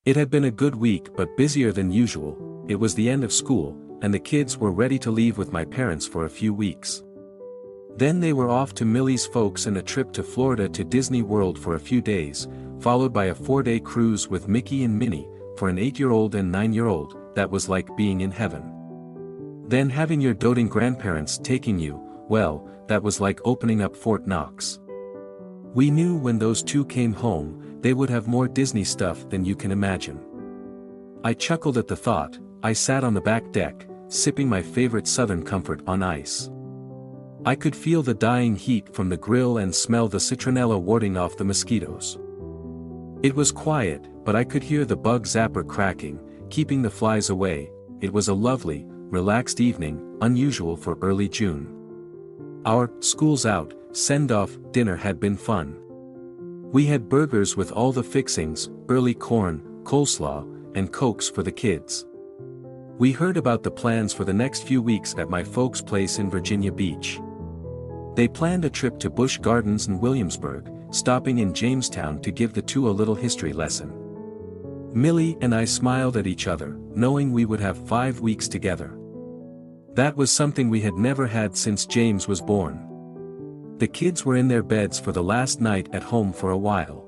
It had been a good week but busier than usual. It was the end of school, and the kids were ready to leave with my parents for a few weeks. Then they were off to Millie's folks and a trip to Florida to Disney World for a few days, followed by a 4-day cruise with Mickey and Minnie. For an 8-year-old and 9-year-old, that was like being in heaven. Then having your doting grandparents taking you, well, that was like opening up Fort Knox. We knew when those two came home, they would have more Disney stuff than you can imagine. I chuckled at the thought. I sat on the back deck, sipping my favorite Southern Comfort on ice. I could feel the dying heat from the grill and smell the citronella warding off the mosquitoes. It was quiet, but I could hear the bug zapper cracking, keeping the flies away. It was a lovely, relaxed evening, unusual for early June. Our "school's out" send-off dinner had been fun. We had burgers with all the fixings, early corn, coleslaw, and cokes for the kids. We heard about the plans for the next few weeks at my folks' place in Virginia Beach. They planned a trip to Busch Gardens and Williamsburg, stopping in Jamestown to give the two a little history lesson. Millie and I smiled at each other, knowing we would have 5 weeks together. That was something we had never had since James was born. The kids were in their beds for the last night at home for a while.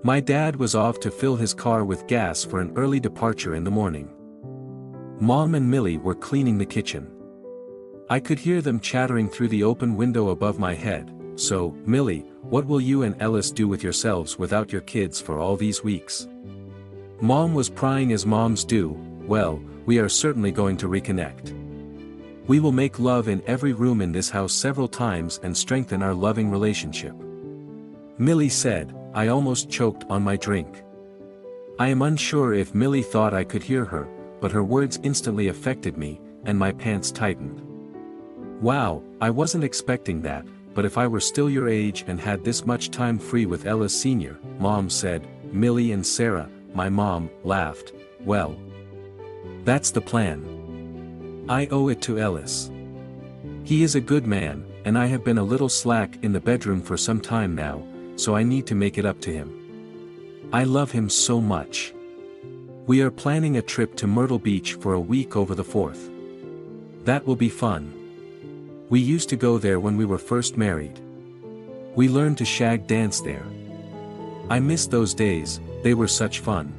My dad was off to fill his car with gas for an early departure in the morning. Mom and Millie were cleaning the kitchen. I could hear them chattering through the open window above my head. "So, Millie, what will you and Ellis do with yourselves without your kids for all these weeks?" Mom was prying as moms do. "Well, we are certainly going to reconnect. We will make love in every room in this house several times and strengthen our loving relationship." Millie said. I almost choked on my drink. I am unsure if Millie thought I could hear her, but her words instantly affected me, and my pants tightened. Wow, I wasn't expecting that, but if I were still your age and had this much time free with Ellis Sr., Mom said. Millie and Sarah, my mom, laughed. Well, that's the plan. I owe it to Ellis. He is a good man, and I have been a little slack in the bedroom for some time now, so I need to make it up to him. I love him so much. We are planning a trip to Myrtle Beach for a week over the 4th. That will be fun. We used to go there when we were first married. We learned to shag dance there. I miss those days, they were such fun.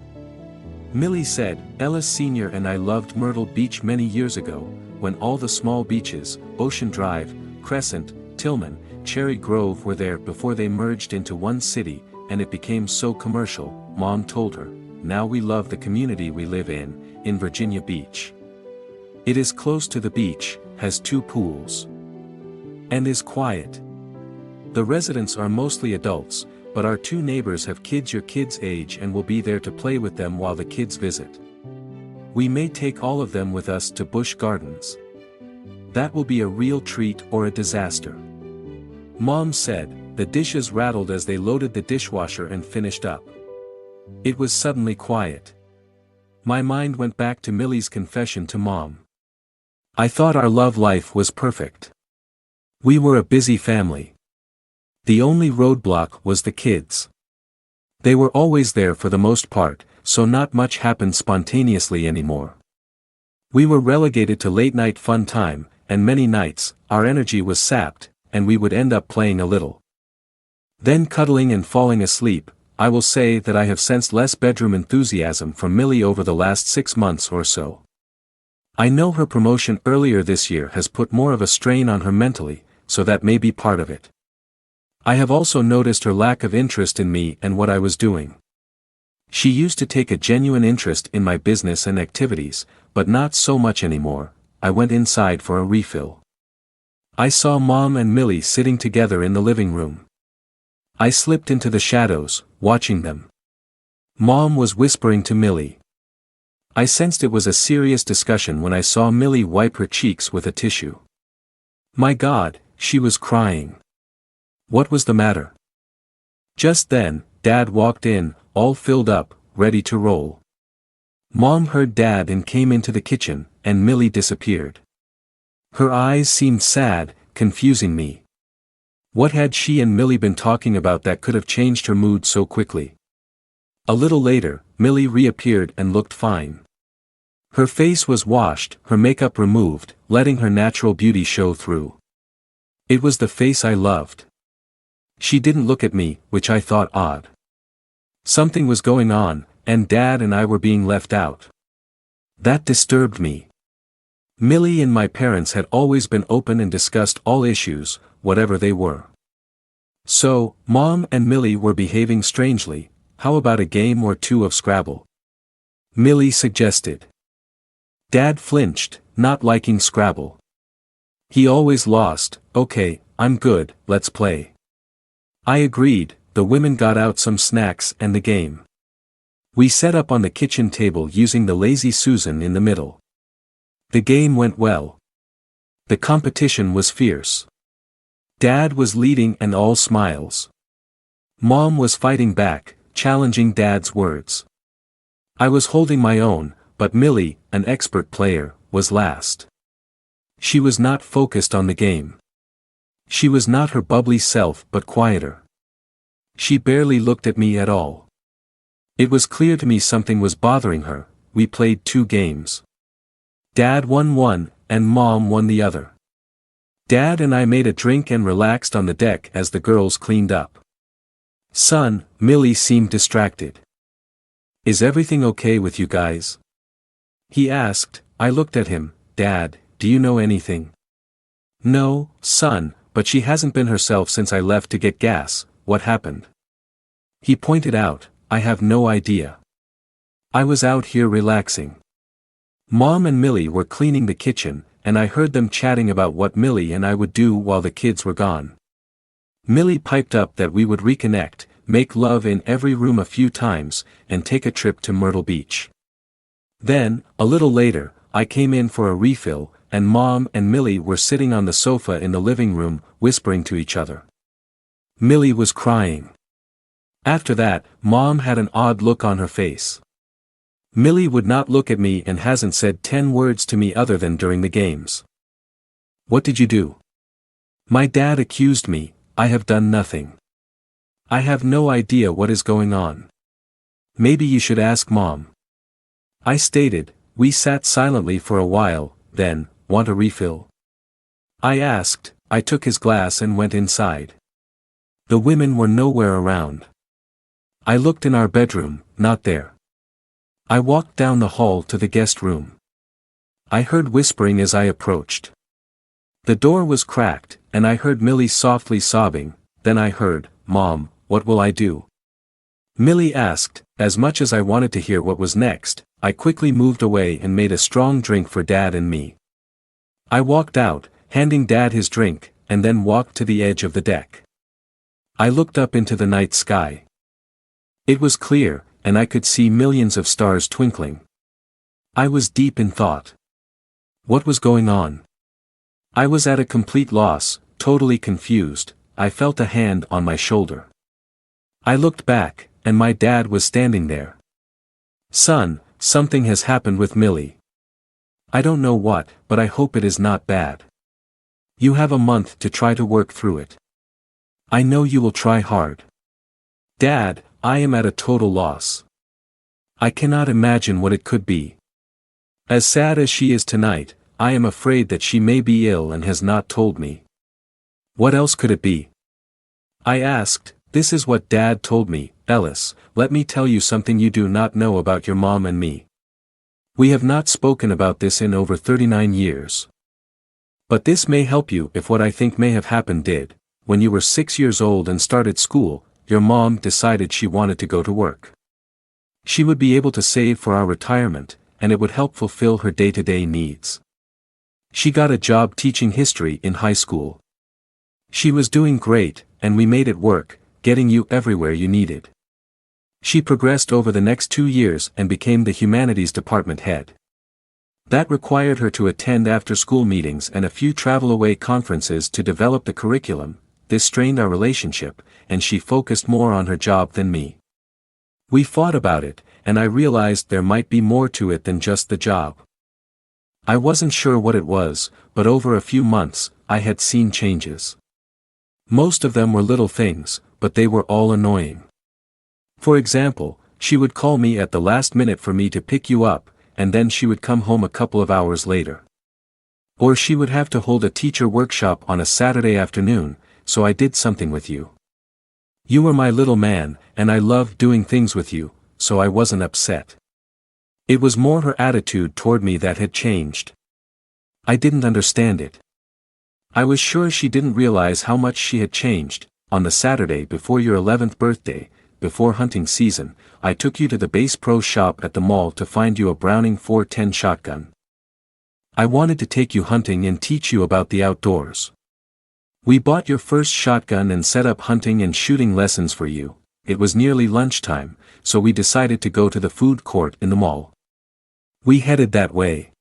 Millie said. Ellis Sr. and I loved Myrtle Beach many years ago, when all the small beaches, Ocean Drive, Crescent, Tillman, Cherry Grove were there before they merged into one city, and it became so commercial, Mom told her. Now we love the community we live in Virginia Beach. It is close to the beach, has 2 pools, and is quiet. The residents are mostly adults, but our 2 neighbors have kids your kids' age and will be there to play with them while the kids visit. We may take all of them with us to Busch Gardens. That will be a real treat or a disaster. Mom said. The dishes rattled as they loaded the dishwasher and finished up. It was suddenly quiet. My mind went back to Millie's confession to Mom. I thought our love life was perfect. We were a busy family. The only roadblock was the kids. They were always there for the most part, so not much happened spontaneously anymore. We were relegated to late-night fun time, and many nights, our energy was sapped, and we would end up playing a little. Then cuddling and falling asleep. I will say that I have sensed less bedroom enthusiasm from Millie over the last 6 months or so. I know her promotion earlier this year has put more of a strain on her mentally, so that may be part of it. I have also noticed her lack of interest in me and what I was doing. She used to take a genuine interest in my business and activities, but not so much anymore. I went inside for a refill. I saw Mom and Millie sitting together in the living room. I slipped into the shadows, watching them. Mom was whispering to Millie. I sensed it was a serious discussion when I saw Millie wipe her cheeks with a tissue. My God, she was crying. What was the matter? Just then, Dad walked in, all filled up, ready to roll. Mom heard Dad and came into the kitchen, and Millie disappeared. Her eyes seemed sad, confusing me. What had she and Millie been talking about that could have changed her mood so quickly? A little later, Millie reappeared and looked fine. Her face was washed, her makeup removed, letting her natural beauty show through. It was the face I loved. She didn't look at me, which I thought odd. Something was going on, and Dad and I were being left out. That disturbed me. Millie and my parents had always been open and discussed all issues, whatever they were. So, Mom and Millie were behaving strangely. How about a game or two of Scrabble? Millie suggested. Dad flinched, not liking Scrabble. He always lost. Okay, I'm good, let's play. I agreed. The women got out some snacks and the game. We set up on the kitchen table using the Lazy Susan in the middle. The game went well. The competition was fierce. Dad was leading and all smiles. Mom was fighting back, challenging Dad's words. I was holding my own, but Millie, an expert player, was last. She was not focused on the game. She was not her bubbly self but quieter. She barely looked at me at all. It was clear to me something was bothering her. We played 2 games. Dad won one, and Mom won the other. Dad and I made a drink and relaxed on the deck as the girls cleaned up. Son, Millie seemed distracted. Is everything okay with you guys? He asked. I looked at him. Dad, do you know anything? No, son, but she hasn't been herself since I left to get gas. What happened? He pointed out. I have no idea. I was out here relaxing. Mom and Millie were cleaning the kitchen, and I heard them chatting about what Millie and I would do while the kids were gone. Millie piped up that we would reconnect, make love in every room a few times, and take a trip to Myrtle Beach. Then, a little later, I came in for a refill, and Mom and Millie were sitting on the sofa in the living room, whispering to each other. Millie was crying. After that, Mom had an odd look on her face. Millie would not look at me and hasn't said 10 words to me other than during the games. What did you do? My dad accused me. I have done nothing. I have no idea what is going on. Maybe you should ask Mom. I stated. We sat silently for a while, then, want a refill? I asked. I took his glass and went inside. The women were nowhere around. I looked in our bedroom, not there. I walked down the hall to the guest room. I heard whispering as I approached. The door was cracked, and I heard Millie softly sobbing. Then I heard, Mom, what will I do? Millie asked. As much as I wanted to hear what was next, I quickly moved away and made a strong drink for Dad and me. I walked out, handing Dad his drink, and then walked to the edge of the deck. I looked up into the night sky. It was clear, and I could see millions of stars twinkling. I was deep in thought. What was going on? I was at a complete loss, totally confused. I felt a hand on my shoulder. I looked back, and my dad was standing there. Son, something has happened with Millie. I don't know what, but I hope it is not bad. You have a month to try to work through it. I know you will try hard. Dad, I am at a total loss. I cannot imagine what it could be. As sad as she is tonight, I am afraid that she may be ill and has not told me. What else could it be? I asked. This is what Dad told me. Ellis, let me tell you something you do not know about your mom and me. We have not spoken about this in over 39 years. But this may help you if what I think may have happened did. When you were 6 years old and started school, your mom decided she wanted to go to work. She would be able to save for our retirement, and it would help fulfill her day-to-day needs. She got a job teaching history in high school. She was doing great, and we made it work, getting you everywhere you needed. She progressed over the next 2 years and became the humanities department head. That required her to attend after-school meetings and a few travel-away conferences to develop the curriculum. This strained our relationship, and she focused more on her job than me. We fought about it, and I realized there might be more to it than just the job. I wasn't sure what it was, but over a few months, I had seen changes. Most of them were little things, but they were all annoying. For example, She would call me at the last minute for me to pick you up, and then she would come home a couple of hours later. Or she would have to hold a teacher workshop on a Saturday afternoon, so I did something with you. You were my little man, and I loved doing things with you, so I wasn't upset. It was more her attitude toward me that had changed. I didn't understand it. I was sure she didn't realize how much she had changed. On the Saturday before your 11th birthday, before hunting season, I took you to the Bass Pro shop at the mall to find you a Browning 410 shotgun. I wanted to take you hunting and teach you about the outdoors. We bought your first shotgun and set up hunting and shooting lessons for you. It was nearly lunchtime, so we decided to go to the food court in the mall. We headed that way.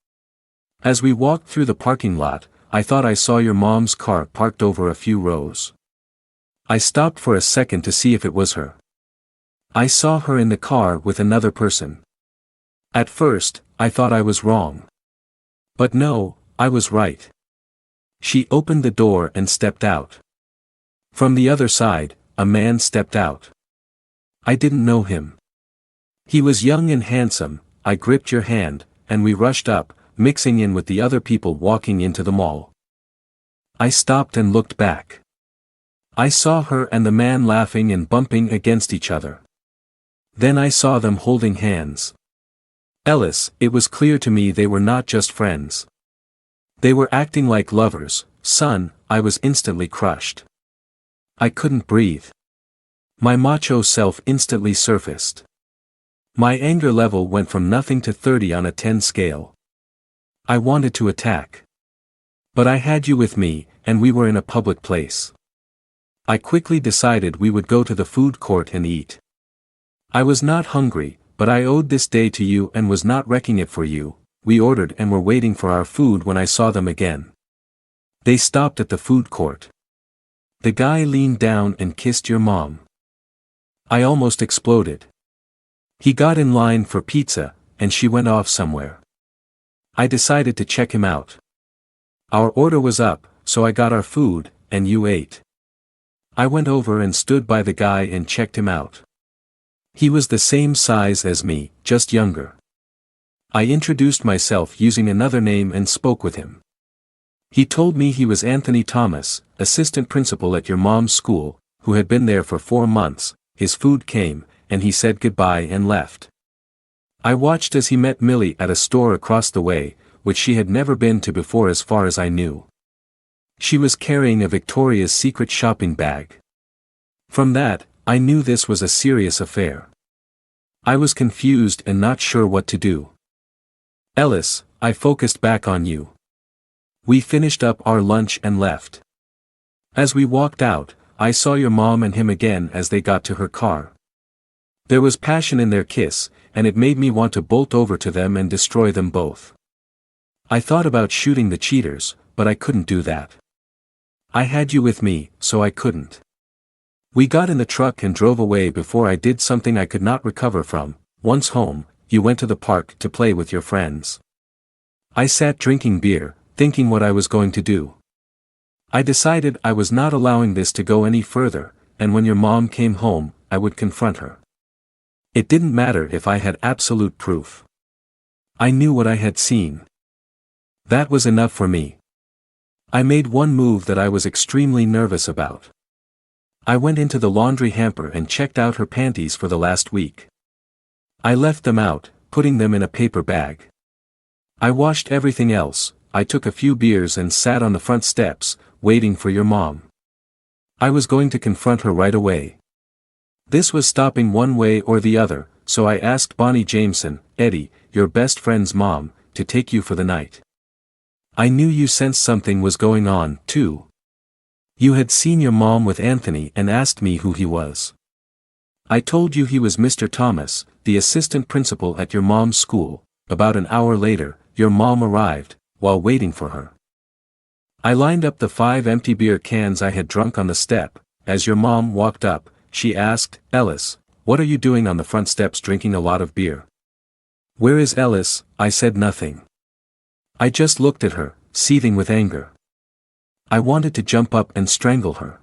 As we walked through the parking lot, I thought I saw your mom's car parked over a few rows. I stopped for a second to see if it was her. I saw her in the car with another person. At first, I thought I was wrong. But no, I was right. She opened the door and stepped out. From the other side, a man stepped out. I didn't know him. He was young and handsome. I gripped your hand, and we rushed up, mixing in with the other people walking into the mall. I stopped and looked back. I saw her and the man laughing and bumping against each other. Then I saw them holding hands. Ellis, it was clear to me they were not just friends. They were acting like lovers. Son, I was instantly crushed. I couldn't breathe. My macho self instantly surfaced. My anger level went from nothing to 30 on a 10 scale. I wanted to attack. But I had you with me, and we were in a public place. I quickly decided we would go to the food court and eat. I was not hungry, but I owed this day to you and was not wrecking it for you. We ordered and were waiting for our food when I saw them again. They stopped at the food court. The guy leaned down and kissed your mom. I almost exploded. He got in line for pizza, and she went off somewhere. I decided to check him out. Our order was up, so I got our food, and you ate. I went over and stood by the guy and checked him out. He was the same size as me, just younger. I introduced myself using another name and spoke with him. He told me he was Anthony Thomas, assistant principal at your mom's school, who had been there for 4 months. His food came, and he said goodbye and left. I watched as he met Millie at a store across the way, which she had never been to before as far as I knew. She was carrying a Victoria's Secret shopping bag. From that, I knew this was a serious affair. I was confused and not sure what to do. Ellis, I focused back on you. We finished up our lunch and left. As we walked out, I saw your mom and him again as they got to her car. There was passion in their kiss, and it made me want to bolt over to them and destroy them both. I thought about shooting the cheaters, but I couldn't do that. I had you with me, so I couldn't. We got in the truck and drove away before I did something I could not recover from. Once home, you went to the park to play with your friends. I sat drinking beer, thinking what I was going to do. I decided I was not allowing this to go any further, and when your mom came home, I would confront her. It didn't matter if I had absolute proof. I knew what I had seen. That was enough for me. I made one move that I was extremely nervous about. I went into the laundry hamper and checked out her panties for the last week. I left them out, putting them in a paper bag. I washed everything else. I took a few beers and sat on the front steps, waiting for your mom. I was going to confront her right away. This was stopping one way or the other, so I asked Bonnie Jameson, Eddie, your best friend's mom, to take you for the night. I knew you sensed something was going on, too. You had seen your mom with Anthony and asked me who he was. I told you he was Mr. Thomas, the assistant principal at your mom's school. About an hour later, your mom arrived, while waiting for her. I lined up the 5 empty beer cans I had drunk on the step. As your mom walked up, she asked, Ellis, what are you doing on the front steps drinking a lot of beer? Where is Ellis? I said nothing. I just looked at her, seething with anger. I wanted to jump up and strangle her.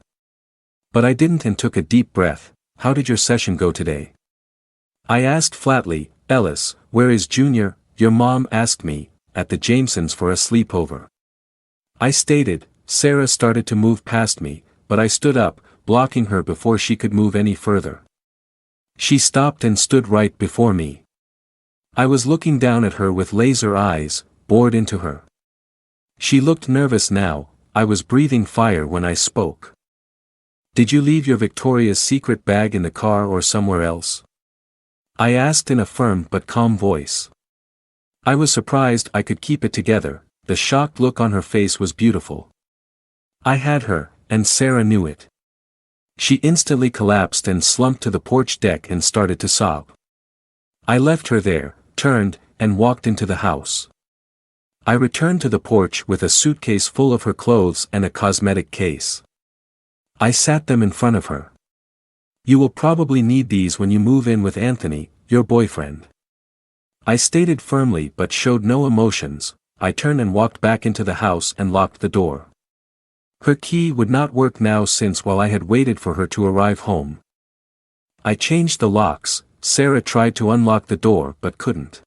But I didn't and took a deep breath. How did your session go today? I asked flatly, Ellis, where is Junior? Your mom asked me, at the Jamesons for a sleepover. I stated. Sarah started to move past me, but I stood up, blocking her before she could move any further. She stopped and stood right before me. I was looking down at her with laser eyes, bored into her. She looked nervous now. I was breathing fire when I spoke. Did you leave your Victoria's Secret bag in the car or somewhere else? I asked in a firm but calm voice. I was surprised I could keep it together. The shocked look on her face was beautiful. I had her, and Sarah knew it. She instantly collapsed and slumped to the porch deck and started to sob. I left her there, turned, and walked into the house. I returned to the porch with a suitcase full of her clothes and a cosmetic case. I sat them in front of her. You will probably need these when you move in with Anthony, your boyfriend. I stated firmly but showed no emotions. I turned and walked back into the house and locked the door. Her key would not work now since while I had waited for her to arrive home. I changed the locks. Sarah tried to unlock the door but couldn't.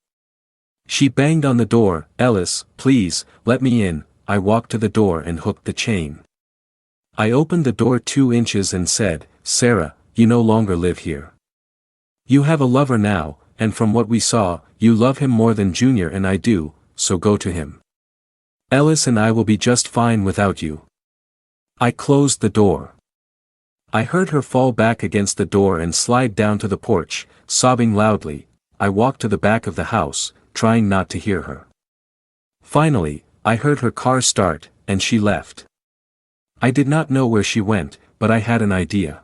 She banged on the door. Ellis, please, let me in. I walked to the door and hooked the chain. I opened the door 2 inches and said, Sarah, you no longer live here. You have a lover now, and from what we saw, you love him more than Junior and I do, so go to him. Ellis and I will be just fine without you. I closed the door. I heard her fall back against the door and slide down to the porch, sobbing loudly. I walked to the back of the house, trying not to hear her. Finally, I heard her car start, and she left. I did not know where she went, but I had an idea.